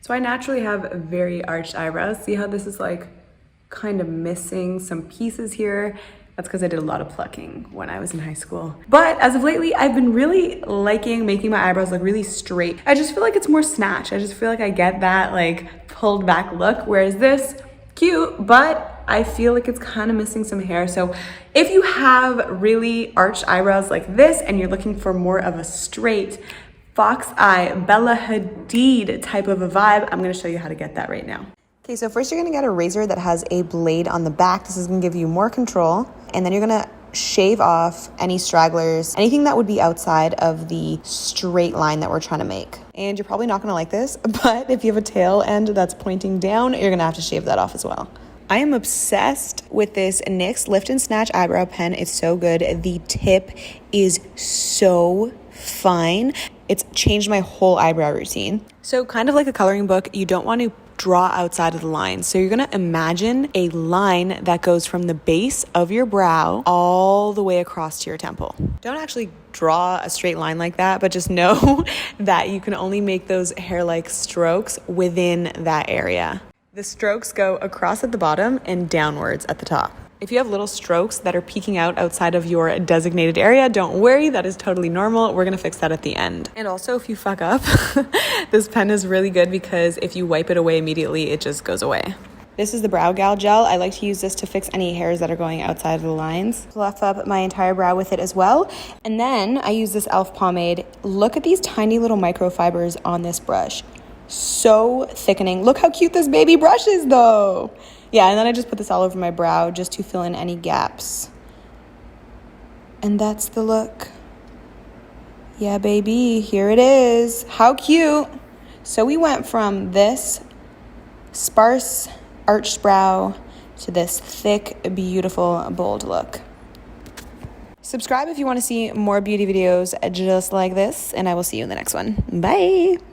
So I naturally have very arched eyebrows. See how this is like kind of missing some pieces here? That's because I did a lot of plucking when I was in high school. But as of lately, I've been really liking making my eyebrows look really straight. I just feel like it's more snatched. I just feel like I get that like pulled back look, whereas this, cute, but I feel like it's kind of missing some hair. So if you have really arched eyebrows like this and you're looking for more of a straight fox eye, Bella Hadid type of a vibe, I'm gonna show you how to get that right now. Okay, so first you're gonna get a razor that has a blade on the back. This is gonna give you more control. And then you're gonna shave off any stragglers, anything that would be outside of the straight line that we're trying to make. And you're probably not gonna like this, but if you have a tail end that's pointing down, you're gonna have to shave that off as well. I am obsessed with this NYX Lift and Snatch eyebrow pen. It's so good. The tip is so fine. It's changed my whole eyebrow routine. So kind of like a coloring book, you don't want to draw outside of the line. So you're gonna imagine a line that goes from the base of your brow all the way across to your temple. Don't actually draw a straight line like that, but just know that you can only make those hair-like strokes within that area. The strokes go across at the bottom and downwards at the top. If you have little strokes that are peeking out outside of your designated area, don't worry, that is totally normal. We're gonna fix that at the end. And also, if you fuck up, this pen is really good because if you wipe it away immediately, it just goes away. This is the Brow Gal Gel. I like to use this to fix any hairs that are going outside of the lines. Fluff up my entire brow with it as well. And then I use this e.l.f. pomade. Look at these tiny little microfibers on this brush. So thickening. Look how cute this baby brush is though. Yeah, and then I just put this all over my brow just to fill in any gaps. And that's the look. Yeah, baby, here it is. How cute. So we went from this sparse arched brow to this thick, beautiful, bold look. Subscribe if you want to see more beauty videos just like this, and I will see you in the next one. Bye.